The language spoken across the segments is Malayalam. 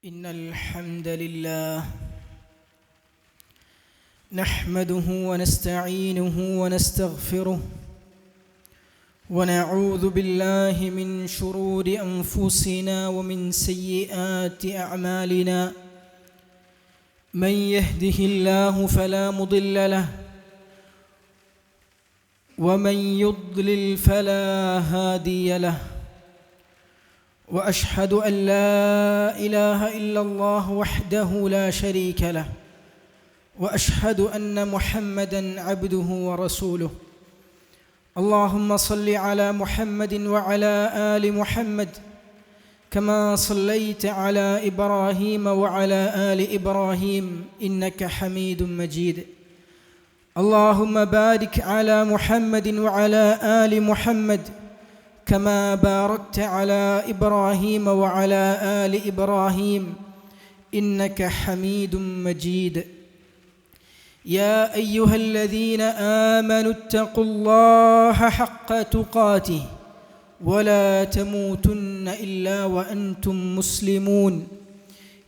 إن الحمد لله نحمده ونستعينه ونستغفره ونعوذ بالله من شرور أنفسنا ومن سيئات أعمالنا. من يهده الله فلا مضل له ومن يضلل فلا هادي له. وأشهد أن لا إله إلا الله وحده لا شريك له وأشهد أن محمدًا عبده ورسوله. اللهم صل على محمد وعلى آل محمد كما صليت على إبراهيم وعلى آل إبراهيم إنك حميد مجيد. اللهم بارك على محمد وعلى آل محمد كما باركت على إبراهيم وعلى آل إبراهيم إنك حميد مجيد. يا أيها الذين آمنوا اتقوا الله حق تقاته ولا تموتن إلا وأنتم مسلمون.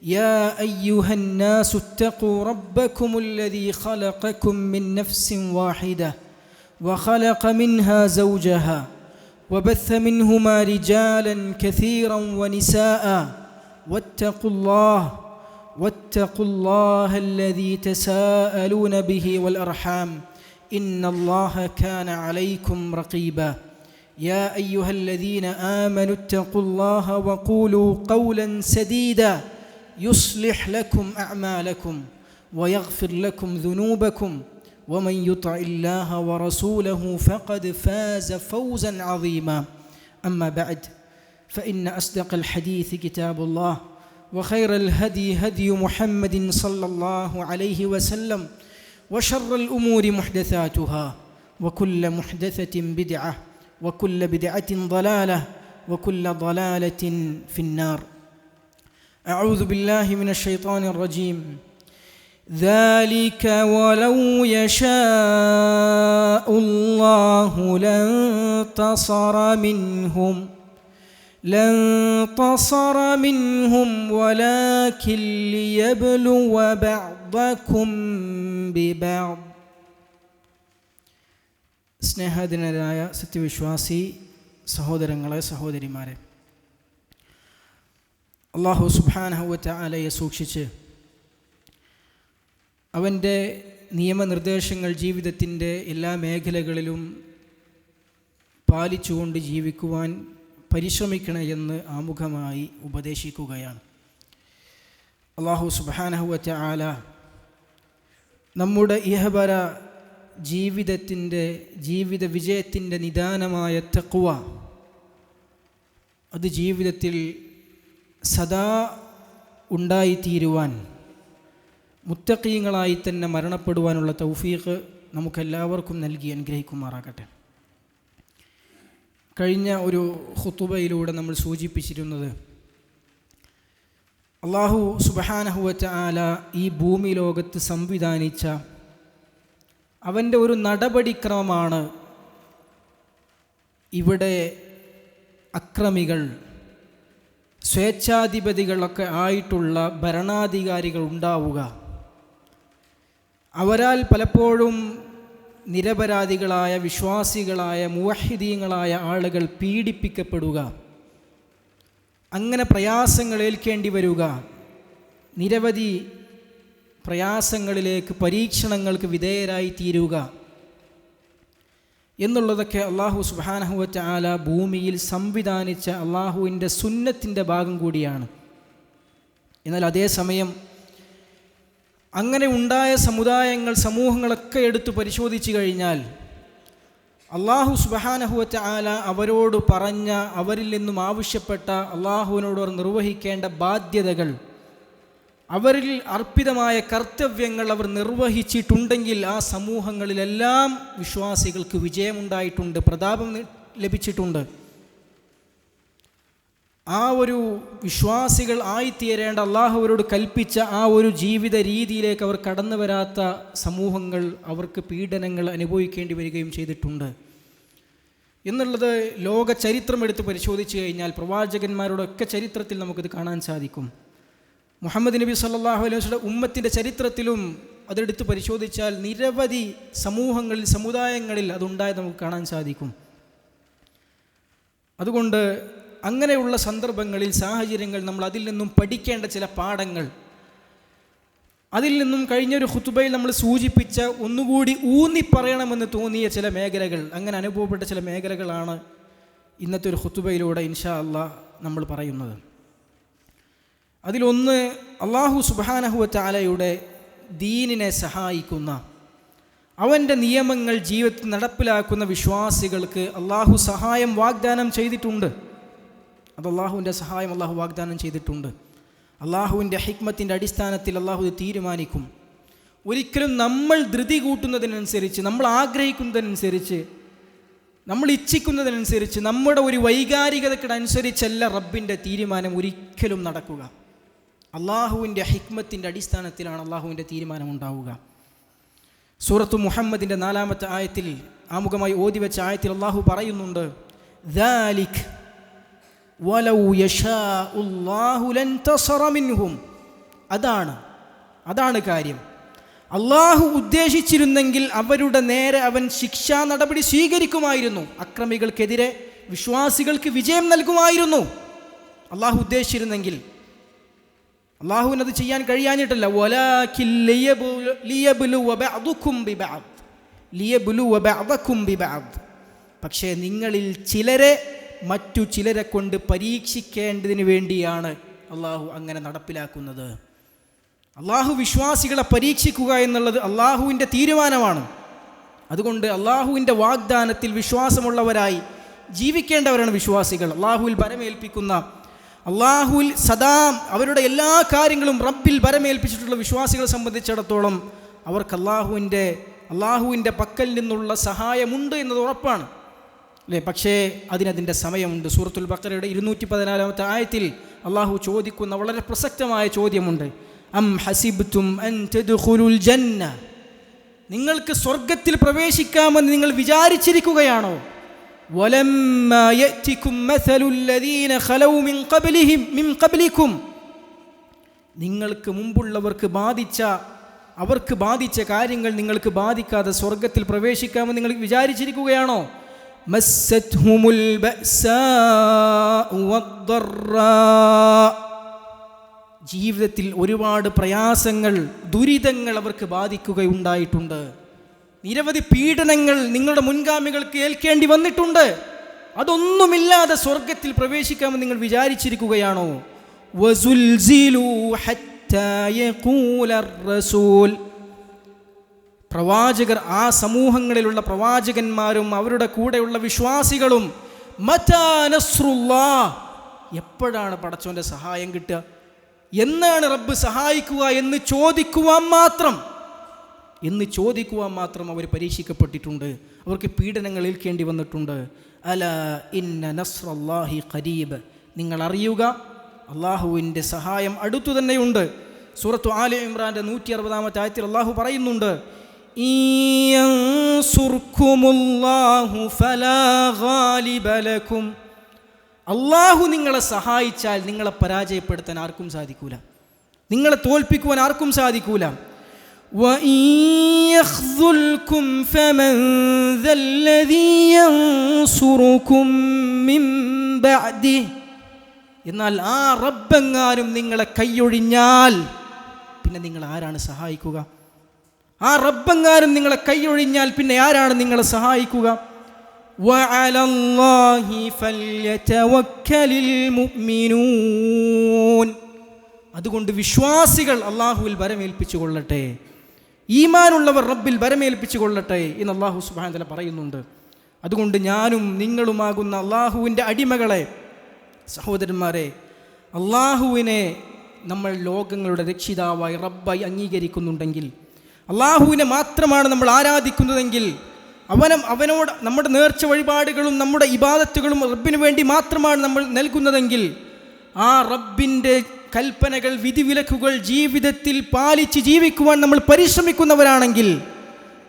يا أيها الناس اتقوا ربكم الذي خلقكم من نفس واحدة وخلق منها زوجها وبث منهما رجالا كثيرا ونساء واتقوا الله الذي تساءلون به والأرحام إن الله كان عليكم رقيبا. يا أيها الذين آمنوا اتقوا الله وقولوا قولا سديدا يصلح لكم أعمالكم ويغفر لكم ذنوبكم ومن يطع الله ورسوله فقد فاز فوزا عظيما. أما بعد فإن أصدق الحديث كتاب الله وخير الهدي هدي محمد صلى الله عليه وسلم وشر الأمور محدثاتها وكل محدثة بدعة وكل بدعة ضلالة وكل ضلالة في النار. أعوذ بالله من الشيطان الرجيم. ذلك ولو يشاء الله لانتصر منهم ولكن ليبلو بعضكم ببعض. സ്നേഹധനരായ സത്യവിശ്വാസി സഹോദരങ്ങളെ സഹോദരിമാരെ, അല്ലാഹു സുബ്ഹാനഹു വ തആലയെ സൂക്ഷിച്ച് അവൻ്റെ നിയമനിർദ്ദേശങ്ങൾ ജീവിതത്തിൻ്റെ എല്ലാ മേഖലകളിലും പാലിച്ചുകൊണ്ട് ജീവിക്കുവാൻ പരിശ്രമിക്കണമെന്ന് ആമുഖമായി ഉപദേശിക്കുകയാണ്. അല്ലാഹു സുബ്ഹാനഹു വ തആല നമ്മുടെ ഇഹപര ജീവിത വിജയത്തിൻ്റെ നിദാനമായ തഖ്വ അത് ജീവിതത്തിൽ സദാ ഉണ്ടായിത്തീരുവാൻ, മുത്തഖീങ്ങളായി തന്നെ മരണപ്പെടുവാനുള്ള തൗഫീഖ് നമുക്കെല്ലാവർക്കും നൽകി അനുഗ്രഹിക്കുമാറാകട്ടെ. കഴിഞ്ഞ ഒരു ഖുതുബയിലൂടെ നമ്മൾ സൂചിപ്പിച്ചിരുന്നത്, അല്ലാഹു സുബ്ഹാനഹു വ തആല ഈ ഭൂമി ലോകത്ത് സംവിധാനിച്ച അവൻ്റെ ഒരു നടപടിക്രമമാണ് ഇവിടെ അക്രമികൾ, സ്വേച്ഛാധിപതികളൊക്കെ ആയിട്ടുള്ള ഭരണാധികാരികൾ ഉണ്ടാവുക, അവരാൽ പലപ്പോഴും നിരപരാധികളായ വിശ്വാസികളായ മുവഹിദീങ്ങളായ ആളുകൾ പീഡിപ്പിക്കപ്പെടുക, അങ്ങനെ പ്രയാസങ്ങൾ ഏൽക്കേണ്ടി വരിക, നിരവധി പ്രയാസങ്ങളിലേക്ക് പരീക്ഷണങ്ങൾക്ക് വിധേയരായി തീരുക എന്നുള്ളതൊക്കെ അല്ലാഹു സുബ്ഹാനഹു വ തആല ഭൂമിയിൽ സംവിധാനിച്ച അല്ലാഹുവിൻ്റെ സുന്നത്തിൻ്റെ ഭാഗം കൂടിയാണ്. എന്നാൽ അതേസമയം അങ്ങനെ ഉണ്ടായ സമൂഹങ്ങളൊക്കെ എടുത്തു പരിശോധിച്ചു കഴിഞ്ഞാൽ അല്ലാഹു സുബ്ഹാനഹു വ തആല അവരോട് പറഞ്ഞ, അവരിൽ നിന്നും ആവശ്യപ്പെട്ട, അല്ലാഹുവിനോട് അവർ നിർവഹിക്കേണ്ട ബാധ്യതകൾ, അവരിൽ അർപ്പിതമായ കർത്തവ്യങ്ങൾ അവർ നിർവഹിച്ചിട്ടുണ്ടെങ്കിൽ ആ സമൂഹങ്ങളിലെല്ലാം വിശ്വാസികൾക്ക് വിജയമുണ്ടായിട്ടുണ്ട്, പ്രതാപം ലഭിച്ചിട്ടുണ്ട്. ആ ഒരു വിശ്വാസികൾ ആയിത്തീരേണ്ട, അല്ലാഹു അവരോട് കൽപ്പിച്ച ആ ഒരു ജീവിത രീതിയിലേക്ക് അവർ കടന്നു വരാത്ത സമൂഹങ്ങൾ അവർക്ക് പീഡനങ്ങൾ അനുഭവിക്കേണ്ടി വരികയും ചെയ്തിട്ടുണ്ട് എന്നുള്ളത് ലോക ചരിത്രം എടുത്ത് പരിശോധിച്ചു കഴിഞ്ഞാൽ, പ്രവാചകന്മാരുടെ ഒക്കെ ചരിത്രത്തിൽ നമുക്കിത് കാണാൻ സാധിക്കും. മുഹമ്മദ് നബി സല്ലല്ലാഹു അലൈഹി വസല്ലം ഉമ്മത്തിൻ്റെ ചരിത്രത്തിലും അതെടുത്ത് പരിശോധിച്ചാൽ നിരവധി സമൂഹങ്ങളിൽ, സമുദായങ്ങളിൽ അതുണ്ടായത് നമുക്ക് കാണാൻ സാധിക്കും. അതുകൊണ്ട് അങ്ങനെയുള്ള സന്ദർഭങ്ങളിൽ, സാഹചര്യങ്ങൾ, നമ്മൾ അതിൽ നിന്നും പഠിക്കേണ്ട ചില പാഠങ്ങൾ, അതിൽ നിന്നും കഴിഞ്ഞൊരു ഖുതുബയിൽ നമ്മൾ സൂചിപ്പിച്ച, ഒന്നുകൂടി ഊന്നിപ്പറയണമെന്ന് തോന്നിയ ചില മേഖലകൾ, അങ്ങനെ അനുഭവപ്പെട്ട ചില മേഖലകളാണ് ഇന്നത്തെ ഒരു ഖുതുബയിലൂടെ ഇൻഷാ അല്ലാഹ് നമ്മൾ പറയുന്നത്. അതിലൊന്ന്, അല്ലാഹു സുബ്ഹാനഹു വ തആലയുടെ ദീനിനെ സഹായിക്കുന്ന, അവൻ്റെ നിയമങ്ങൾ ജീവിതത്തിൽ നടപ്പിലാക്കുന്ന വിശ്വാസികൾക്ക് അല്ലാഹു സഹായം വാഗ്ദാനം ചെയ്തിട്ടുണ്ട്. അത് അല്ലാഹുവിൻ്റെ സഹായം അല്ലാഹു വാഗ്ദാനം ചെയ്തിട്ടുണ്ട്. അല്ലാഹുവിൻ്റെ ഹിക്മത്തിൻ്റെ അടിസ്ഥാനത്തിൽ അല്ലാഹു ഇത് തീരുമാനിക്കും. ഒരിക്കലും നമ്മൾ ധൃതി കൂട്ടുന്നതിനനുസരിച്ച്, നമ്മൾ ആഗ്രഹിക്കുന്നതിനനുസരിച്ച്, നമ്മൾ ഇച്ഛിക്കുന്നതിനനുസരിച്ച്, നമ്മുടെ ഒരു വൈകാരികതയ്ക്കനുസരിച്ചല്ല റബ്ബിൻ്റെ തീരുമാനം ഒരിക്കലും നടക്കുക. അല്ലാഹുവിൻ്റെ ഹിക്മത്തിൻ്റെ അടിസ്ഥാനത്തിലാണ് അല്ലാഹുവിൻ്റെ തീരുമാനം ഉണ്ടാവുക. സൂറത്തു മുഹമ്മദിൻ്റെ 4-ാമത്തെ ആയത്തിൽ, ആമുഖമായി ഓതിവെച്ച ആയത്തിൽ അല്ലാഹു പറയുന്നുണ്ട്, ദാലിക് വലൗ യശാഉല്ലാഹു ലൻതസറ മിൻഹും. അതാണ് കാര്യം. അല്ലാഹു ഉദ്ദേശിച്ചിരുന്നെങ്കിൽ അവരുടെ നേരെ അവൻ ശിക്ഷാ നടപടി സ്വീകരിക്കുമായിരുന്നു. അക്രമികൾക്കെതിരെ വിശ്വാസികൾക്ക് വിജയം നൽകുമായിരുന്നു. അല്ലാഹു ഉദ്ദേശിച്ചിരുന്നെങ്കിൽ. അല്ലാഹുവിനത് ചെയ്യാൻ കഴിയാഞ്ഞിട്ടല്ല. വലാകിൻ ലിയബ്ലുവ ബഅദുക്കും ബിബഅദ്. പക്ഷേ നിങ്ങളിൽ ചിലരെ മറ്റു ചിലരെ കൊണ്ട് പരീക്ഷിക്കേണ്ടതിന് വേണ്ടിയാണ് അല്ലാഹു അങ്ങനെ നടപ്പിലാക്കുന്നത്. അല്ലാഹു വിശ്വാസികളെ പരീക്ഷിക്കുക എന്നുള്ളത് അല്ലാഹുവിൻ്റെ തീരുമാനമാണ്. അതുകൊണ്ട് അല്ലാഹുവിൻ്റെ വാഗ്ദാനത്തിൽ വിശ്വാസമുള്ളവരായി ജീവിക്കേണ്ടവരാണ് വിശ്വാസികൾ. അല്ലാഹുവിൽ ഭരമേൽപ്പിക്കുന്ന, അല്ലാഹുവിൽ സദാ അവരുടെ എല്ലാ കാര്യങ്ങളും റബ്ബിൽ ഭരമേൽപ്പിച്ചിട്ടുള്ള വിശ്വാസികളെ സംബന്ധിച്ചിടത്തോളം അവർക്ക് അല്ലാഹുവിൻ്റെ പക്കൽ നിന്നുള്ള സഹായമുണ്ട് എന്നത് ഉറപ്പാണ്, അല്ലേ? പക്ഷേ അതിനതിൻ്റെ സമയമുണ്ട്. സൂറത്തുൽ ബഖറയുടെ 214-ാമത്തെ ആയത്തിൽ അല്ലാഹു ചോദിക്കുന്ന വളരെ പ്രസക്തമായ ചോദ്യമുണ്ട്. അം ഹസിബ്തും അൻ തദ്ഖുലുൽ ജന്ന. നിങ്ങൾക്ക് സ്വർഗത്തിൽ പ്രവേശിക്കാമെന്ന് നിങ്ങൾ വിചാരിച്ചിരിക്കുകയാണോ? വലമ്മാ യഅതികും മസലുൽ ലദീന ഖലൗ മിൻ ഖബ്ലികും. നിങ്ങൾക്ക് മുമ്പുള്ളവർക്ക് ബാധിച്ച കാര്യങ്ങൾ നിങ്ങൾക്ക് ബാധിക്കാതെ സ്വർഗത്തിൽ പ്രവേശിക്കാമെന്ന് നിങ്ങൾ വിചാരിച്ചിരിക്കുകയാണോ? മസ്സത്ഹുമുൽ ബഅ്സാഉ വദ്ദറാ. ജീവിതത്തിൽ ഒരുപാട് പ്രയാസങ്ങൾ, ദുരിതങ്ങൾ അവർക്ക് ബാധിക്കുകയുണ്ടായിട്ടുണ്ട്. നിരവധി പീഡനങ്ങൾ നിങ്ങളുടെ മുൻഗാമികൾക്ക് ഏൽക്കേണ്ടി വന്നിട്ടുണ്ട്. അതൊന്നുമില്ലാതെ സ്വർഗത്തിൽ പ്രവേശിക്കാമെന്ന് നിങ്ങൾ വിചാരിച്ചിരിക്കുകയാണോ? വസുൽസിലു ഹത്താ യഖൂലർ റസൂൽ. പ്രവാചകർ, ആ സമൂഹങ്ങളിലുള്ള പ്രവാചകന്മാരും അവരുടെ കൂടെയുള്ള വിശ്വാസികളും മതാ നസ്റുല്ലാഹ്, എപ്പോഴാണ് പടച്ചവൻ്റെ സഹായം കിട്ടുക, എന്നാണ് റബ്ബ് സഹായിക്കുക എന്ന് ചോദിക്കുവാൻ മാത്രം അവർ പരീക്ഷിക്കപ്പെട്ടിട്ടുണ്ട്. അവർക്ക് പീഡനങ്ങൾ ഏൽക്കേണ്ടി വന്നിട്ടുണ്ട്. അലാ ഇന്ന നസ്റല്ലാഹി ഖരീബ്. നിങ്ങൾ അറിയുക, അല്ലാഹുവിൻ്റെ സഹായം അടുത്തു തന്നെയുണ്ട്. സൂറത്തു ആലി ഇമ്രാൻ്റെ 160-ാമത്തെ ആയത്തിൽ അല്ലാഹു പറയുന്നുണ്ട്, ഇയൻസുർകുമുല്ലാഹു ഫലാ ഗാലിബ ലക്കും. അല്ലാഹു നിങ്ങളെ സഹായിച്ചാൽ നിങ്ങളെ പരാജയപ്പെടുത്താൻ ആർക്കും സാധിക്കൂല, നിങ്ങളെ തോൽപ്പിക്കുവാൻ ആർക്കും സാധിക്കൂല. വഇയഖ്ദുൽകും ഫമൻ ദല്ലദീ യൻസുറുകും മിൻ ബഅദി. എന്നാൽ ആ റബ്ബെങ്ങാനും നിങ്ങളെ കൈയൊഴിഞ്ഞാൽ പിന്നെ നിങ്ങൾ ആരാണ് സഹായിക്കുക? ആ റബ്ബെങ്ങാനും നിങ്ങളെ കൈയൊഴിഞ്ഞാൽ പിന്നെ ആരാണ് നിങ്ങളെ സഹായിക്കുക? വഅലല്ലാഹി ഫൽയതവക്കലിൽ മുഅ്മിനൂൻ. അതുകൊണ്ട് വിശ്വാസികൾ അല്ലാഹുവിൽ ഭരമേൽപ്പിച്ചു കൊള്ളട്ടെ, ഈമാനുള്ളവർ റബ്ബിൽ ഭരമേൽപ്പിച്ചു കൊള്ളട്ടെ എന്ന് അല്ലാഹു സുബ്ഹാനഹു വ തആല പറയുന്നുണ്ട്. അതുകൊണ്ട് ഞാനും നിങ്ങളുമാകുന്ന അല്ലാഹുവിൻ്റെ അടിമകളെ, സഹോദരന്മാരെ, അല്ലാഹുവിനെ നമ്മൾ ലോകങ്ങളുടെ രക്ഷിതാവായി റബ്ബായി അംഗീകരിക്കുന്നുണ്ടെങ്കിൽ, അല്ലാഹുവിനെ മാത്രമാണ് നമ്മൾ ആരാധിക്കുന്നതെങ്കിൽ, അവനോട് നമ്മുടെ നേർച്ച വഴിപാടുകളും നമ്മുടെ ഇബാദത്തുകളും റബ്ബിന് വേണ്ടി മാത്രമാണ് നമ്മൾ നൽകുന്നതെങ്കിൽ, ആ റബ്ബിൻ്റെ കൽപ്പനകൾ, വിധിവിലക്കുകൾ ജീവിതത്തിൽ പാലിച്ച് ജീവിക്കുവാൻ നമ്മൾ പരിശ്രമിക്കുന്നവരാണെങ്കിൽ,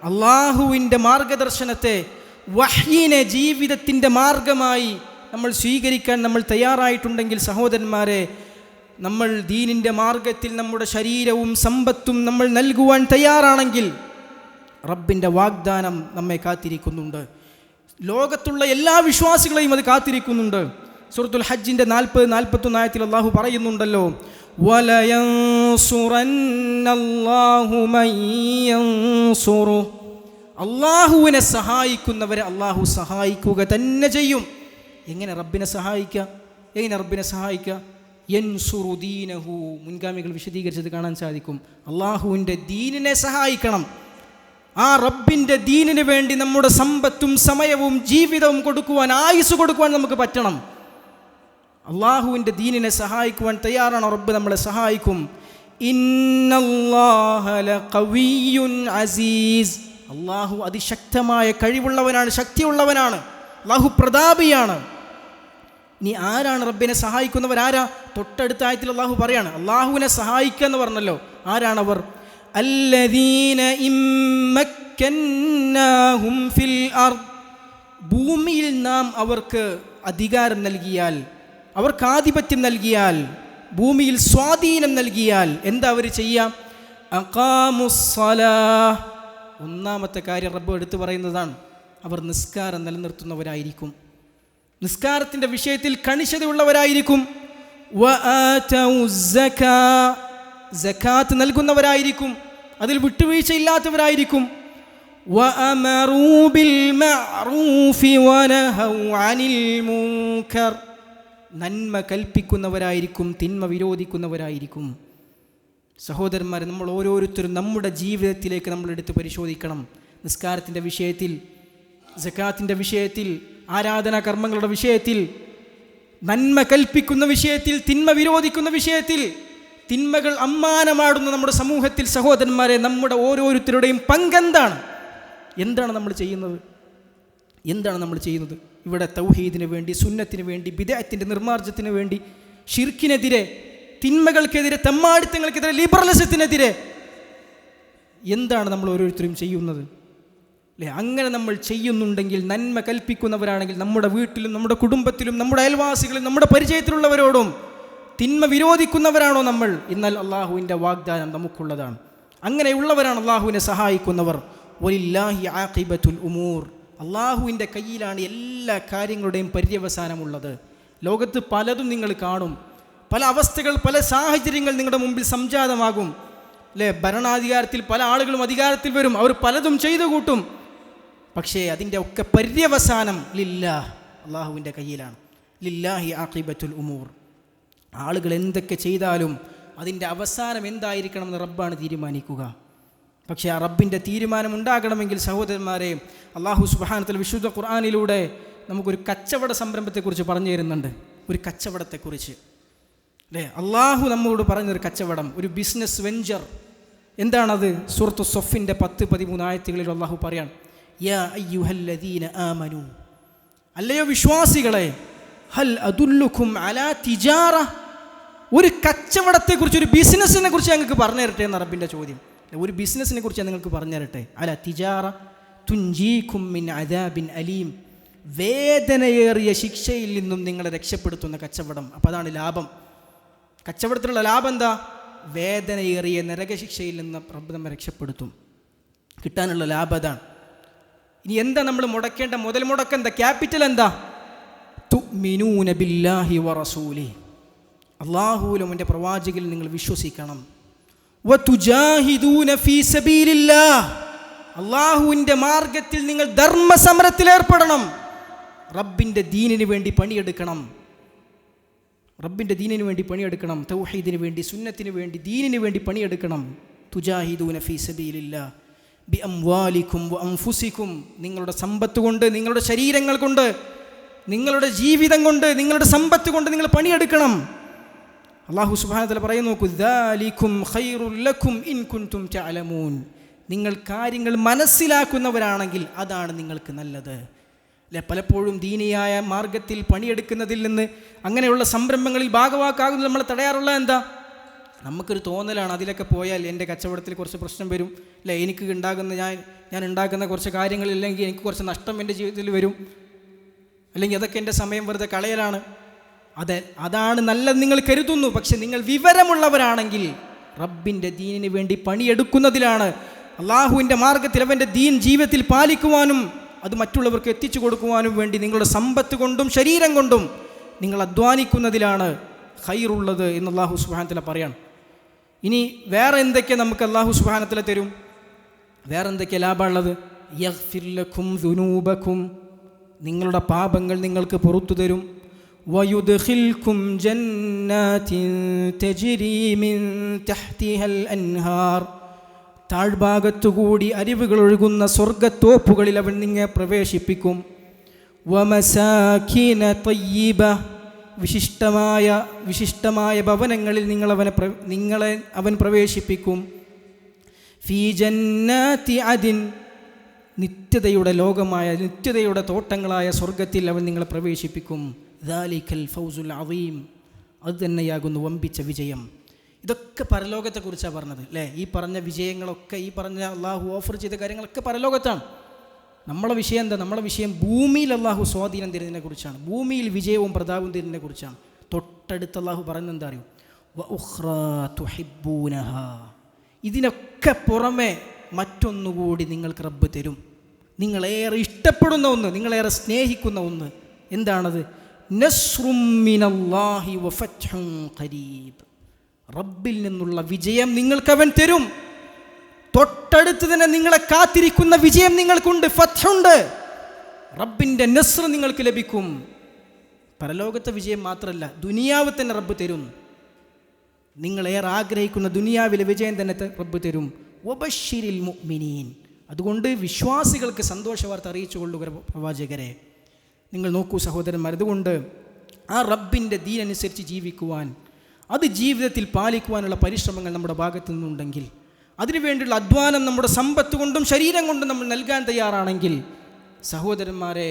അല്ലാഹുവിൻ്റെ മാർഗദർശനത്തെ, വഹ്യിനെ ജീവിതത്തിൻ്റെ മാർഗമായി നമ്മൾ സ്വീകരിക്കാൻ നമ്മൾ തയ്യാറായിട്ടുണ്ടെങ്കിൽ, സഹോദരന്മാരെ, നമ്മൾ ദീനിൻ്റെ മാർഗത്തിൽ നമ്മുടെ ശരീരവും സമ്പത്തും നമ്മൾ നൽകുവാൻ തയ്യാറാണെങ്കിൽ റബ്ബിൻ്റെ വാഗ്ദാനം നമ്മെ കാത്തിരിക്കുന്നുണ്ട്. ലോകത്തുള്ള എല്ലാ വിശ്വാസികളെയും അത് കാത്തിരിക്കുന്നുണ്ട്. സൂറത്തുൽ ഹജ്ജിൻ്റെ 40-41 ആയത്തിൽ അള്ളാഹു പറയുന്നുണ്ടല്ലോ, വലയൻസുറന്നല്ലാഹു മൻ യൻസുറു, അള്ളാഹുവിനെ സഹായിക്കുന്നവരെ അള്ളാഹു സഹായിക്കുക തന്നെ ചെയ്യും. എങ്ങനെ റബ്ബിനെ സഹായിക്കുക? യൻസുറു ദീനഹു, മുൻഗാമികൾ വിശദീകരിച്ചത് കാണാൻ സാധിക്കും. അള്ളാഹുവിൻ്റെ ദീനിനെ സഹായിക്കണം. ആ റബ്ബിൻ്റെ ദീനിന് വേണ്ടി നമ്മുടെ സമ്പത്തും സമയവും ജീവിതവും കൊടുക്കുവാൻ, ആയുസ് കൊടുക്കുവാൻ നമുക്ക് പറ്റണം. അള്ളാഹുവിൻ്റെ ദീനിനെ സഹായിക്കുവാൻ തയ്യാറാണ്, റബ്ബ് നമ്മളെ സഹായിക്കും. ഇന്നല്ലാഹ ലഖവിയ്യുൻ അസീസ്, അള്ളാഹു അതിശക്തമായ കഴിവുള്ളവനാണ്, ശക്തിയുള്ളവനാണ്, അള്ളാഹു പ്രതാപിയാണ്. ഇനി ആരാണ് റബ്ബിനെ സഹായിക്കുന്നവരാരാ? തൊട്ടടുത്ത ആയത്തിൽ അള്ളാഹു പറയാണ്, അള്ളാഹുവിനെ സഹായിക്കുക എന്ന് പറഞ്ഞല്ലോ. ആരാണവർ? അല്ലദീന ഇമ്മക്കന്നാഹും ഫിൽ അർദ്, ഭൂമിയിൽ നാം അവർക്ക് അധികാരം നൽകിയാൽ, അവർക്ക് ആധിപത്യം നൽകിയാൽ, ഭൂമിയിൽ സ്വാധീനം നൽകിയാൽ എന്താ അവർ ചെയ്യുക? അഖാമുസ്സലാഹ്, ഒന്നാമത്തെ കാര്യം റബ്ബ് എടുത്തു പറയുന്നതാണ്, അവർ നിസ്കാരം നിലനിർത്തുന്നവരായിരിക്കും, നിസ്കാരത്തിൻ്റെ വിഷയത്തിൽ കണിശതയുള്ളവരായിരിക്കും. സകാത്ത് നൽകുന്നവരായിരിക്കും, അതിൽ വിട്ടുവീഴ്ചയില്ലാത്തവരായിരിക്കും. നന്മ കൽപ്പിക്കുന്നവരായിരിക്കും, തിന്മ വിരോധിക്കുന്നവരായിരിക്കും. സഹോദരന്മാരെ, നമ്മൾ ഓരോരുത്തരും നമ്മുടെ ജീവിതത്തിലേക്ക് നമ്മൾ എടുത്ത് പരിശോധിക്കണം. നിസ്കാരത്തിൻ്റെ വിഷയത്തിൽ, സകാത്തിൻ്റെ വിഷയത്തിൽ, ആരാധനാ കർമ്മങ്ങളുടെ വിഷയത്തിൽ, നന്മ കൽപ്പിക്കുന്ന വിഷയത്തിൽ, തിന്മ വിരോധിക്കുന്ന വിഷയത്തിൽ, തിന്മകൾ അമ്മാനമാടുന്ന നമ്മുടെ സമൂഹത്തിൽ സഹോദരന്മാരെ, നമ്മുടെ ഓരോരുത്തരുടെയും പങ്കെന്താണ്? എന്താണ് നമ്മൾ ചെയ്യുന്നത്? ഇവിടെ തൗഹീദിന് വേണ്ടി, സുന്നത്തിന് വേണ്ടി, ബിദ്അത്തിന്റെ നിർമ്മാർജ്ജത്തിന് വേണ്ടി, ഷിർക്കിനെതിരെ, തിന്മകൾക്കെതിരെ, തെമ്മാടിത്തങ്ങൾക്കെതിരെ, ലിബറലിസത്തിനെതിരെ എന്താണ് നമ്മൾ ഓരോരുത്തരും ചെയ്യുന്നത്? അല്ലേ? അങ്ങനെ നമ്മൾ ചെയ്യുന്നുണ്ടെങ്കിൽ, നന്മ കൽപ്പിക്കുന്നവരാണെങ്കിൽ, നമ്മുടെ വീട്ടിലും നമ്മുടെ കുടുംബത്തിലും നമ്മുടെ അയൽവാസികളിലും നമ്മുടെ പരിചയത്തിലുള്ളവരോടും തിന്മ വിരോധിക്കുന്നവരാണോ നമ്മൾ? എന്നാൽ അള്ളാഹുവിൻ്റെ വാഗ്ദാനം നമുക്കുള്ളതാണ്. അങ്ങനെയുള്ളവരാണ് അള്ളാഹുവിനെ സഹായിക്കുന്നവർ. വലില്ലാഹി ആഖിബത്തുൽ ഉമൂർ, അള്ളാഹുവിൻ്റെ കയ്യിലാണ് എല്ലാ കാര്യങ്ങളുടെയും പര്യവസാനമുള്ളത്. ലോകത്ത് പലതും നിങ്ങൾ കാണും, പല അവസ്ഥകൾ, പല സാഹചര്യങ്ങൾ നിങ്ങളുടെ മുമ്പിൽ സംജാതമാകും. അല്ലേ? ഭരണാധികാരത്തിൽ പല ആളുകളും അധികാരത്തിൽ വരും, അവർ പലതും ചെയ്തു കൂട്ടും. പക്ഷേ അതിൻ്റെ ഒക്കെ പര്യവസാനം ലില്ലാഹ്, അള്ളാഹുവിൻ്റെ കയ്യിലാണ്. ലില്ലാഹി ആഖിബത്തുൽ ഉമൂർ, ആളുകൾ എന്തൊക്കെ ചെയ്താലും അതിൻ്റെ അവസാനം എന്തായിരിക്കണമെന്ന് റബ്ബാണ് തീരുമാനിക്കുക. പക്ഷേ ആ റബ്ബിൻ്റെ തീരുമാനം ഉണ്ടാകണമെങ്കിൽ സഹോദരന്മാരെ, അള്ളാഹു സുബ്ഹാനഹു വ തആല വിശുദ്ധ ഖുർആനിലൂടെ നമുക്കൊരു കച്ചവട സംരംഭത്തെക്കുറിച്ച് പറഞ്ഞു തരുന്നുണ്ട്. ഒരു കച്ചവടത്തെക്കുറിച്ച്, അല്ലേ? അള്ളാഹു നമ്മോട് പറഞ്ഞൊരു കച്ചവടം, ഒരു ബിസിനസ് വെഞ്ചർ. എന്താണത്? സൂറത്തു സൊഫിൻ്റെ 10-13 ആയത്തുകളിൽ അള്ളാഹു പറയാണ്, യാ അയ്യുഹല്ലദീന ആമനു, അല്ലയോ വിശ്വാസികളെ, ഹൽ അദുല്ലുക്കും അലാ തിജാറ, ഒരു കച്ചവടത്തെക്കുറിച്ച്, ഒരു ബിസിനസ്സിനെ കുറിച്ച് ഞങ്ങൾക്ക് പറഞ്ഞു തരട്ടെ എന്ന റബ്ബിൻ്റെ ചോദ്യം. ഒരു ബിസിനസ്സിനെ കുറിച്ച് ഞാൻ നിങ്ങൾക്ക് പറഞ്ഞു തരട്ടെ. അല തിജാറ തുൻജീകും മിൻ അദാബിൻ അലീം, വേദനയേറിയ ശിക്ഷയിൽ നിന്നും നിങ്ങളെ രക്ഷപ്പെടുത്തുന്ന കച്ചവടം. അപ്പോൾ അതാണ് ലാഭം. കച്ചവടത്തിലുള്ള ലാഭം എന്താ? വേദനയേറിയ നരകശിക്ഷയിൽ നിന്ന് റബ്ബ് നമ്മെ രക്ഷപ്പെടുത്തും. കിട്ടാനുള്ള ലാഭം അതാണ്. ഇനി എന്താ നമ്മൾ മുടക്കേണ്ട മുതൽ മുടക്കം എന്താ? ക്യാപിറ്റൽ എന്താ? തുഅ്മിനൂന ബില്ലാഹി വറസൂലി, അല്ലാഹുവിലും അവൻ്റെ പ്രവാചകനിൽ നിങ്ങൾ വിശ്വസിക്കണം. വതുജാഹിദൂന ഫീ സബീലില്ലാഹ്, അല്ലാഹുവിൻ്റെ മാർഗത്തിൽ നിങ്ങൾ ധർമ്മസമരത്തിൽ ഏർപ്പെടണം. റബ്ബിൻ്റെ ദീനിന് വേണ്ടി പണിയെടുക്കണം. തൗഹീദിന് വേണ്ടി, സുന്നത്തിന് വേണ്ടി, ദീനിന് വേണ്ടി പണിയെടുക്കണം. തുജാഹിദൂന ഫീ സബീലില്ലാഹ് ബി അംവാലിക്കും വ അൻഫുസിക്കും, നിങ്ങളുടെ സമ്പത്ത് കൊണ്ട്, നിങ്ങളുടെ ശരീരങ്ങൾ കൊണ്ട്, നിങ്ങളുടെ ജീവിതം കൊണ്ട്, നിങ്ങളുടെ സമ്പത്ത് കൊണ്ട് നിങ്ങൾ പണിയെടുക്കണം. അല്ലാഹു സുബ്ഹാനഹു വ തആല പറയുന്നു, ദാലികും ഖൈറുൽ ലക്കും ഇൻ കുൻതും തഅലമൂൻ, നിങ്ങൾ കാര്യങ്ങൾ മനസ്സിലാക്കുന്നവരാണെങ്കിൽ അതാണ് നിങ്ങൾക്ക് നല്ലത്. അല്ലെ? പലപ്പോഴും ദീനിയായ മാർഗത്തിൽ പണിയെടുക്കുന്നതിൽ നിന്ന്, അങ്ങനെയുള്ള സംരംഭങ്ങളിൽ ഭാഗവാക്കാകുന്നത് നമ്മളെ തടയാറുള്ള എന്താ? നമുക്കൊരു തോന്നലാണ്, അതിലൊക്കെ പോയാൽ എൻ്റെ കച്ചവടത്തിൽ കുറച്ച് പ്രശ്നം വരും, അല്ലേ? എനിക്ക് ഉണ്ടാകുന്ന, ഞാൻ ഉണ്ടാക്കുന്ന കുറച്ച് കാര്യങ്ങളില്ലെങ്കിൽ എനിക്ക് കുറച്ച് നഷ്ടം എൻ്റെ ജീവിതത്തിൽ വരും, അല്ലെങ്കിൽ അതൊക്കെ എൻ്റെ സമയം വെറുതെ കളയലാണ്. അതാണ് നല്ലത് നിങ്ങൾ കരുതുന്നു. പക്ഷെ നിങ്ങൾ വിവരമുള്ളവരാണെങ്കിൽ റബ്ബിൻ്റെ ദീനിന് വേണ്ടി പണിയെടുക്കുന്നതിലാണ്, അള്ളാഹുവിൻ്റെ മാർഗത്തിൽ അവൻ്റെ ദീൻ ജീവിതത്തിൽ പാലിക്കുവാനും അത് മറ്റുള്ളവർക്ക് എത്തിച്ചു കൊടുക്കുവാനും വേണ്ടി നിങ്ങളുടെ സമ്പത്ത് കൊണ്ടും ശരീരം കൊണ്ടും നിങ്ങൾ അധ്വാനിക്കുന്നതിലാണ് ഖൈറുള്ളത് എന്ന് അല്ലാഹു സുബ്ഹാനഹു വ തആല പറയാണ്. ഇനി വേറെ എന്തൊക്കെ നമുക്ക് അല്ലാഹു സുബ്ഹാനഹു വ തആല തരും? വേറെ എന്തൊക്കെ ലാഭമുള്ളത്? യഗ്ഫിർ ലക്കും ദുനൂബക്കും, നിങ്ങളുടെ പാപങ്ങൾ നിങ്ങൾക്ക് പുറത്തു തരും. വയുദ്ഖിൽക്കും ജന്നാത്തിൻ തജ്രി മിൻ തഹ്തിഹൽ അൻഹാർ, താഴ്ഭാഗത്തുകൂടി അരുവികൾ ഒഴുകുന്ന സ്വർഗ്ഗത്തോപ്പുകളിൽ അവൻ നിങ്ങളെ പ്രവേശിപ്പിക്കും. വമസാകിന തയ്യിബ, വിശിഷ്ടമായ ഭവനങ്ങളിൽ നിങ്ങളെ അവൻ പ്രവേശിപ്പിക്കും. ഫീ ജന്നാതി അദിൻ, നിത്യതയുടെ ലോകമായ നിത്യതയുടെ തോട്ടങ്ങളായ സ്വർഗത്തിൽ അവൻ നിങ്ങളെ പ്രവേശിപ്പിക്കും. ദാലിക്കൽ ഫൗസുൽ അദീം, അത് തന്നെയാകുന്നു വമ്പിച്ച വിജയം. ഇതൊക്കെ പരലോകത്തെക്കുറിച്ചാണ് പറഞ്ഞത് അല്ലേ? ഈ പറഞ്ഞ വിജയങ്ങളൊക്കെ, ഈ പറഞ്ഞ അള്ളാഹു ഓഫർ ചെയ്ത കാര്യങ്ങളൊക്കെ പരലോകത്താണ്. നമ്മളെ വിഷയം എന്താ? നമ്മളെ വിഷയം ഭൂമിയിൽ അള്ളാഹു സ്വാധീനം തരുന്നതിനെ കുറിച്ചാണ്, ഭൂമിയിൽ വിജയവും പ്രതാപവും തരുന്നതിനെ കുറിച്ചാണ്. തൊട്ടടുത്ത് അള്ളാഹു പറയുന്നത് എന്താ അറിയോ? വഉഖ്റാ തുഹിബ്ബൂനഹാ, ഇതിനൊക്കെ പുറമെ മറ്റൊന്നുകൂടി നിങ്ങൾക്ക് റബ്ബ് തരും. നിങ്ങളേറെ ഇഷ്ടപ്പെടുന്ന ഒന്ന്, നിങ്ങളേറെ സ്നേഹിക്കുന്ന ഒന്ന്. എന്താണത്? നസ്റും മിനല്ലാഹി വഫത്ഹുൻ ഖരീബ്, റബ്ബിൽ നിന്നുള്ള വിജയം നിങ്ങൾക്കവൻ തരും. തൊട്ടടുത്ത് തന്നെ നിങ്ങളെ കാത്തിരിക്കുന്ന വിജയം നിങ്ങൾക്കുണ്ട്, ഫത്ഹുണ്ട്. റബ്ബിൻ്റെ നസ്ർ നിങ്ങൾക്ക് ലഭിക്കും. പരലോകത്തെ വിജയം മാത്രമല്ല, ദുനിയാവ് തന്നെ റബ്ബ് തരും. നിങ്ങളേറെ ആഗ്രഹിക്കുന്ന ദുനിയാവിലെ വിജയം തന്നെ റബ്ബ് തരും. വബശ്ശിരിൽ മുഅ്മിനീൻ, അതുകൊണ്ട് വിശ്വാസികൾക്ക് സന്തോഷവാർത്ത അറിയിച്ചു കൊള്ളുക പ്രവാചകരെ. നിങ്ങൾ നോക്കൂ സഹോദരന്മാർ, അതുകൊണ്ട് ആ റബ്ബിൻ്റെ ദീൻ അനുസരിച്ച് ജീവിക്കുവാൻ, അത് ജീവിതത്തിൽ പാലിക്കുവാനുള്ള പരിശ്രമങ്ങൾ നമ്മുടെ ഭാഗത്തു നിന്നുണ്ടെങ്കിൽ, അതിനുവേണ്ടിയുള്ള അധ്വാനം നമ്മുടെ സമ്പത്ത് കൊണ്ടും ശരീരം കൊണ്ടും നമ്മൾ നൽകാൻ തയ്യാറാണെങ്കിൽ, സഹോദരന്മാരെ,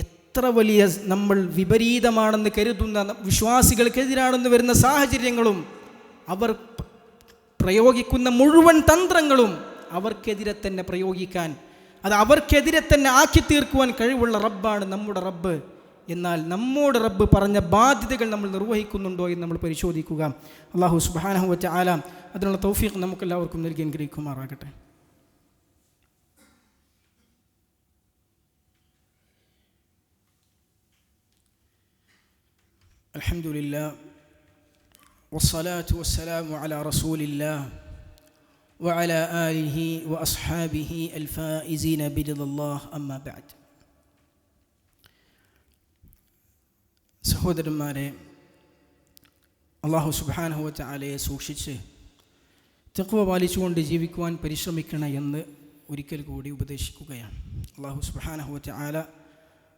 എത്ര വലിയ നമ്മൾ വിപരീതമാണെന്ന് കരുതുന്ന വിശ്വാസികൾക്കെതിരാണെന്ന് വരുന്ന സാഹചര്യങ്ങളും അവർ പ്രയോഗിക്കുന്ന മുഴുവൻ തന്ത്രങ്ങളും അവർക്കെതിരെ തന്നെ പ്രയോഗിക്കാൻ, അത് അവർക്കെതിരെ തന്നെ ആക്കി തീർക്കുവാൻ കഴിവുള്ള റബ്ബാണ് നമ്മുടെ റബ്ബ്. എന്നാൽ നമ്മോട് റബ്ബ് പറഞ്ഞ ബാധ്യതകൾ നമ്മൾ നിർവഹിക്കുന്നുണ്ടോ എന്ന് നമ്മൾ പരിശോധിക്കുക. അല്ലാഹു സുബ്ഹാനഹു വ തആല അതിനുള്ള തൗഫീഖ് നമുക്കെല്ലാവർക്കും നൽകി അനുഗ്രഹിക്കുമാറാകട്ടെ. അൽഹംദുലില്ലാഹ് വസ്സലാത്തു വസ്സലാമു അലാ റസൂലില്ലാഹ് വഅലാ ആലിഹി വഅസ്ഹാബിഹി അൽഫായിസീന ബിറിദല്ലാഹ്, അമ്മാ ബഅദ്. സഹോദരന്മാരെ, അല്ലാഹു സുബ്ഹാനഹു വ തആലയെ സൂക്ഷിച്ച് തഖ്വ പാലിച്ചുകൊണ്ട് ജീവിക്കുവാൻ പരിശ്രമിക്കണം എന്ന് ഒരിക്കൽ കൂടി ഉപദേശിക്കുകയാണ്. അല്ലാഹു സുബ്ഹാനഹു വ തആല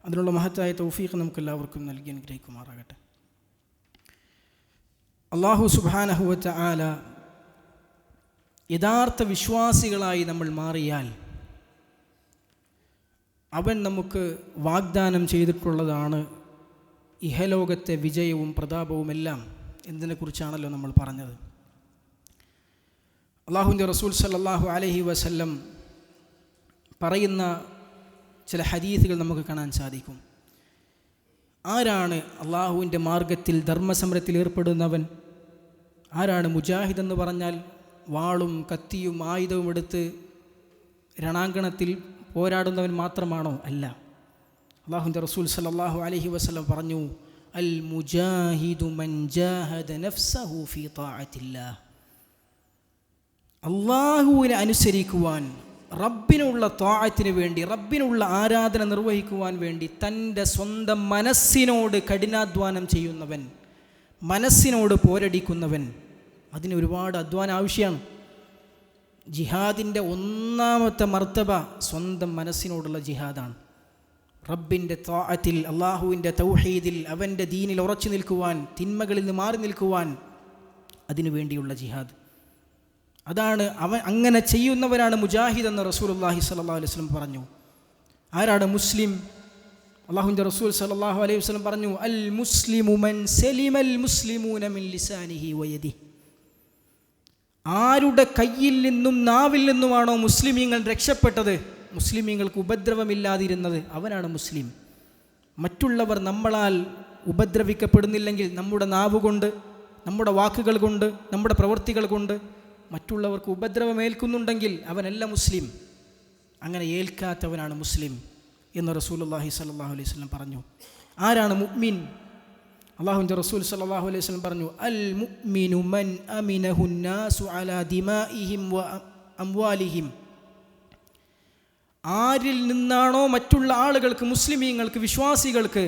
അതിനുള്ള മഹത്തായ തൗഫീഖ് നമുക്കെല്ലാവർക്കും നൽകി അനുഗ്രഹിക്കുമാറാകട്ടെ. അല്ലാഹു സുബ്ഹാനഹു വ തആല യഥാർത്ഥ വിശ്വാസികളായി നമ്മൾ മാറിയാൽ അവൻ നമുക്ക് വാഗ്ദാനം ചെയ്തിട്ടുള്ളതാണ് ഇഹലോകത്തെ വിജയവും പ്രതാപവുമെല്ലാം. എന്നതിനെക്കുറിച്ചാണല്ലോ നമ്മൾ പറഞ്ഞത്. അല്ലാഹുവിൻ്റെ റസൂൽ സല്ലല്ലാഹു അലൈഹി വസല്ലം പറയുന്ന ചില ഹദീസുകൾ നമുക്ക് കാണാൻ സാധിക്കും. ആരാണ് അള്ളാഹുവിൻ്റെ മാർഗത്തിൽ ധർമ്മസമരത്തിൽ ഏർപ്പെടുന്നവൻ? ആരാണ് മുജാഹിദ് എന്ന് പറഞ്ഞാൽ? വാളും കത്തിയും ആയുധവും എടുത്ത് രണാങ്കണത്തിൽ പോരാടുന്നവൻ മാത്രമാണോ? അല്ല. അല്ലാഹുവിൻ്റെ റസൂൽ സല്ലല്ലാഹു അലൈഹി വസല്ലം പറഞ്ഞു, അൽ മുജാഹിദു മൻ ജാഹദ നഫ്സഹു ഫീ ത്വാഅത്തില്ലാഹ്, അള്ളാഹുവിനെ അനുസരിക്കുവാൻ, റബ്ബിനുള്ള ത്വാഅത്തിന് വേണ്ടി, റബ്ബിനുള്ള ആരാധന നിർവഹിക്കുവാൻ വേണ്ടി തൻ്റെ സ്വന്തം മനസ്സിനോട് കഠിനാധ്വാനം ചെയ്യുന്നവൻ, മനസ്സിനോട് പോരടിക്കുന്നവൻ. അതിന് ഒരുപാട് അധ്വാനം ആവശ്യമാണ്. ജിഹാദിൻ്റെ ഒന്നാമത്തെ മർത്തബ സ്വന്തം മനസ്സിനോടുള്ള ജിഹാദാണ്. റബ്ബിൻ്റെ ത്വാഅത്തിൽ, അള്ളാഹുവിൻ്റെ തൗഹീദിൽ, അവൻ്റെ ദീനിൽ ഉറച്ചു നിൽക്കുവാൻ, തിന്മകളിൽ നിന്ന് മാറി നിൽക്കുവാൻ, അതിനു വേണ്ടിയുള്ള ജിഹാദ്. അതാണ് അവൻ. അങ്ങനെ ചെയ്യുന്നവരാണ് മുജാഹിദ് എന്ന് റസൂലുള്ളാഹി സ്വല്ലല്ലാഹു അലൈഹി വസല്ലം പറഞ്ഞു. ആരാണ് മുസ്ലിം? അല്ലാഹുവിൻ്റെ റസൂൽ സ്വല്ലല്ലാഹു അലൈഹി വസല്ലം പറഞ്ഞു, അൽ മുസ്ലിമു മൻ സലിമൽ മുസ്ലിമൂന മിൻ ലിസാനിഹി വയദിഹി. ആരുടെ കയ്യിൽ നിന്നും നാവിൽ നിന്നുമാണോ മുസ്ലിമീങ്ങൾ രക്ഷപ്പെട്ടത്, മുസ്ലിമീങ്ങൾക്ക് ഉപദ്രവമില്ലാതിരുന്നത്, അവനാണ് മുസ്ലിം. മറ്റുള്ളവർ നമ്മളാൽ ഉപദ്രവിക്കപ്പെടുന്നില്ലെങ്കിൽ നമ്മുടെ നാവ് കൊണ്ട്, നമ്മുടെ വാക്കുകൾ കൊണ്ട്, നമ്മുടെ പ്രവൃത്തികൾ കൊണ്ട് മറ്റുള്ളവർക്ക് ഉപദ്രവമേൽക്കുന്നുണ്ടെങ്കിൽ അവനല്ല മുസ്ലിം, അങ്ങനെ ഏൽക്കാത്തവനാണ് മുസ്ലിം എന്ന് റസൂലുള്ളാഹി സ്വല്ലല്ലാഹു അലൈഹി വസല്ലം പറഞ്ഞു. ആരാണ് മുഅ്മിൻ? അല്ലാഹുവിൻ്റെ റസൂൽ സ്വല്ലല്ലാഹു അലൈഹി വസല്ലം പറഞ്ഞു, അൽ മുഅ്മിനു മൻ അമിനഹു നാസു അലാ ദിമാഇഹിം വ അംവാലിഹിം. ആരിൽ നിന്നാണോ മറ്റുള്ള ആളുകൾക്ക്, മുസ്ലിമീങ്ങൾക്ക്, വിശ്വാസികൾക്ക്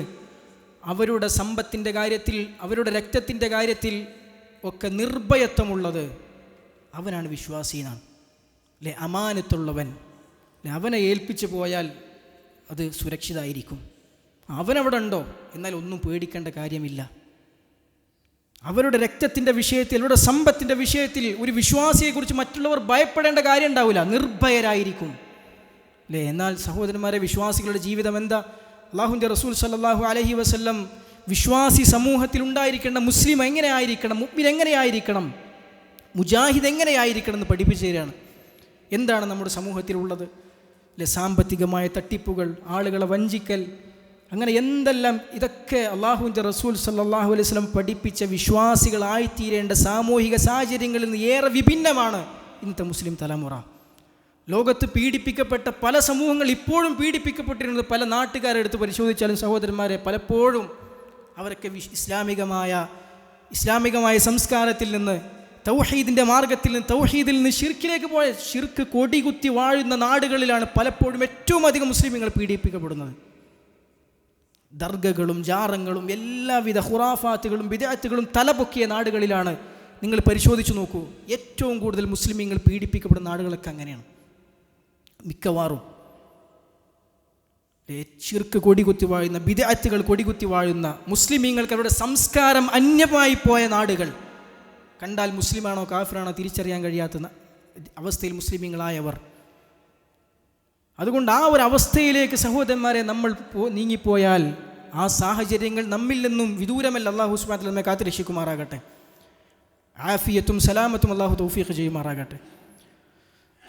അവരുടെ സമ്പത്തിൻ്റെ കാര്യത്തിൽ, അവരുടെ രക്തത്തിൻ്റെ കാര്യത്തിൽ ഒക്കെ നിർഭയത്വമുള്ളത്, അവനാണ് വിശ്വാസി എന്നാണ്. അല്ലേ? അമാനത്തുള്ളവൻ. അവനെ ഏൽപ്പിച്ചു പോയാൽ അത് സുരക്ഷിതമായിരിക്കും. അവനവിടെ ഉണ്ടോ എന്നാൽ ഒന്നും പേടിക്കേണ്ട കാര്യമില്ല. അവരുടെ രക്തത്തിൻ്റെ വിഷയത്തിൽ, അവരുടെ സമ്പത്തിൻ്റെ വിഷയത്തിൽ ഒരു വിശ്വാസിയെക്കുറിച്ച് മറ്റുള്ളവർ ഭയപ്പെടേണ്ട കാര്യം ഉണ്ടാവില്ല, നിർഭയരായിരിക്കും. അല്ലേ? എന്നാൽ സഹോദരന്മാരെ, വിശ്വാസികളുടെ ജീവിതം എന്താ? അല്ലാഹുവിൻ്റെ റസൂൽ സല്ലല്ലാഹു അലൈഹി വസല്ലം വിശ്വാസി സമൂഹത്തിൽ ഉണ്ടായിരിക്കേണ്ട മുസ്ലിം എങ്ങനെയായിരിക്കണം, മുഅ്മിൻ എങ്ങനെയായിരിക്കണം, മുജാഹിദ് എങ്ങനെയായിരിക്കണം എന്ന് പഠിപ്പിച്ചു തരികയാണ്. എന്താണ് നമ്മുടെ സമൂഹത്തിലുള്ളത്? അല്ലെ? സാമ്പത്തികമായ തട്ടിപ്പുകൾ, ആളുകളെ വഞ്ചിക്കൽ, അങ്ങനെ എന്തെല്ലാം. ഇതൊക്കെ അല്ലാഹുവിൻ്റെ റസൂൽ സല്ലല്ലാഹു അലൈഹി വസല്ലം പഠിപ്പിച്ച വിശ്വാസികളായിത്തീരേണ്ട സാമൂഹിക സാഹചര്യങ്ങളിൽ നിന്ന് ഏറെ വിഭിന്നമാണ് ഇന്നത്തെ മുസ്ലിം തലമുറ. ലോകത്ത് പീഡിപ്പിക്കപ്പെട്ട പല സമൂഹങ്ങൾ ഇപ്പോഴും പീഡിപ്പിക്കപ്പെട്ടിരുന്നത് പല നാട്ടുകാരെടുത്ത് പരിശോധിച്ചാലും സഹോദരന്മാരെ, പലപ്പോഴും അവരൊക്കെ ഇസ്ലാമികമായ സംസ്കാരത്തിൽ നിന്ന്, തൗഹീദിൻ്റെ മാർഗത്തിൽ നിന്ന്, തൗഹീദിൽ നിന്ന് ശിർക്കിലേക്ക് പോയ, ശിർക്ക് കൊടികുത്തി വാഴുന്ന നാടുകളിലാണ് പലപ്പോഴും ഏറ്റവും അധികം മുസ്ലിമുകൾ പീഡിപ്പിക്കപ്പെടുന്നത്. ദർഗകളും ജാറങ്ങളും എല്ലാവിധ ഖുറാഫാത്തുകളും ബിദ്അത്തുകളും തലപൊക്കിയ നാടുകളിലാണ്. നിങ്ങൾ പരിശോധിച്ച് നോക്കൂ, ഏറ്റവും കൂടുതൽ മുസ്ലിമീങ്ങൾ പീഡിപ്പിക്കപ്പെടുന്ന നാടുകളൊക്കെ അങ്ങനെയാണ് മിക്കവാറും. ശിർക്ക് കൊടികുത്തി വാഴുന്ന, ബിദ്അത്തുകൾ കൊടികുത്തി വാഴുന്ന, മുസ്ലിമീങ്ങൾക്ക് അവരുടെ സംസ്കാരം അന്യമായി പോയ നാടുകൾ, കണ്ടാൽ മുസ്ലിമാണോ കാഫിറാണോ തിരിച്ചറിയാൻ കഴിയാത്ത അവസ്ഥയിൽ മുസ്ലിമീങ്ങളായവർ. അതുകൊണ്ട് ആ ഒരു അവസ്ഥയിലേക്ക് സഹോദരന്മാരെ നമ്മൾ നീങ്ങിപ്പോയാൽ ആ സാഹചര്യങ്ങൾ നമ്മിൽ നിന്നും വിദൂരമല്ല. അല്ലാഹു സുബ്ഹാനഹു വ തആല നമ്മെ കാത്തുരക്ഷിക്കുമാറാകട്ടെ. ആഫിയത്തും സലാമത്തും അല്ലാഹു തൗഫീഖ് ചെയ്യുമാറാകട്ടെ.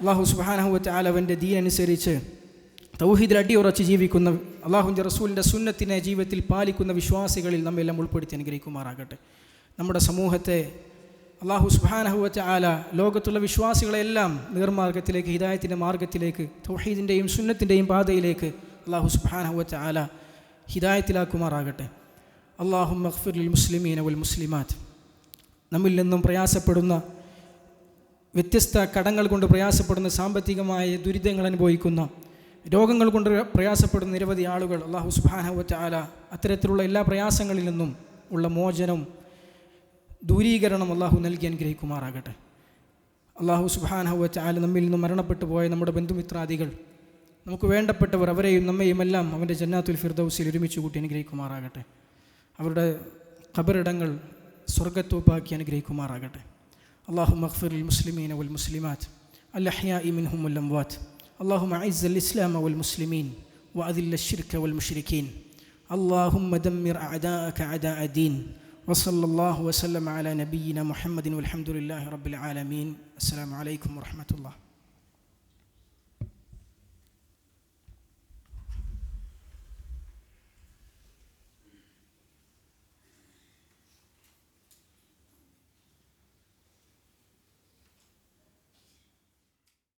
അല്ലാഹു സുബ്ഹാനഹു വ തആല അവൻ്റെ ദീൻ അനുസരിച്ച് തൗഹീദിൽ അടിയുറച്ച് ജീവിക്കുന്ന, അല്ലാഹുവിൻ്റെ റസൂലിൻ്റെ സുന്നത്തിനെ ജീവിതത്തിൽ പാലിക്കുന്ന വിശ്വാസികളിൽ നമ്മെല്ലാം ഉൾപ്പെടുത്തി അനുഗ്രഹിക്കുമാറാകട്ടെ. നമ്മുടെ സമൂഹത്തെ അല്ലാഹു സുബ്ഹാനഹു വ തആല ലോകത്തുള്ള വിശ്വാസികളെല്ലാം നേർമാർഗത്തിലേക്ക്, ഹിദായത്തിൻ്റെ മാർഗത്തിലേക്ക്, തൗഹീദിൻ്റെയും സുന്നത്തിൻ്റെയും പാതയിലേക്ക് അല്ലാഹു സുബ്ഹാനഹു വ തആല ഹിദായത്തിലാക്കുമാറാകട്ടെ. അല്ലാഹുമ്മ ഗ്ഫിർ ലിൽ മുസ്ലിമീന വൽ മുസ്ലിമാത്ത്. നമ്മിൽ നിന്നും പ്രയാസപ്പെടുന്ന, വ്യത്യസ്ത കടങ്ങൾ കൊണ്ട് പ്രയാസപ്പെടുന്ന, സാമ്പത്തികമായ ദുരിതങ്ങൾ അനുഭവിക്കുന്ന, രോഗങ്ങൾ കൊണ്ട് പ്രയാസപ്പെടുന്ന നിരവധി ആളുകൾ അല്ലാഹു സുബ്ഹാനഹു വ തആല അത്തരത്തിലുള്ള എല്ലാ പ്രയാസങ്ങളിൽ നിന്നും ഉള്ള മോചനം, ദൂരീകരണം അല്ലാഹു നൽകി അനുഗ്രഹിക്കുമാറാകട്ടെ. അല്ലാഹു സുബ്ഹാനഹു വ തആല നമ്മിൽ നിന്നും മരണപ്പെട്ടു പോയ നമ്മുടെ ബന്ധുമിത്രാദികൾ, നമുക്ക് വേണ്ടപ്പെട്ടവർ, അവരെയും നമ്മയും എല്ലാം അവൻ്റെ ജന്നാത്തുൽ ഫിർദൗസിൽ ഒരുമിച്ച് കൂട്ടി അനുഗ്രഹിക്കുമാറാകട്ടെ. അവരുടെ ഖബറിടങ്ങൾ സ്വർഗ്ഗത്തോപ്പാക്കി അനുഗ്രഹിക്കുമാറാകട്ടെ. അല്ലാഹുമ്മ ഗ്ഫിർ ലിൽ മുസ്ലിമീന വൽ മുസ്ലിമാത്ത് അൽ അഹ്യാഇ മിൻഹും വൽ അംവാത്ത്. اللهم أعز الإسلام والمسلمين وأذل الشرك والمشركين. اللهم دمر أعداءك أعداء الدين. وصلى الله وسلم على نبينا محمد والحمد لله رب العالمين. السلام عليكم ورحمة الله.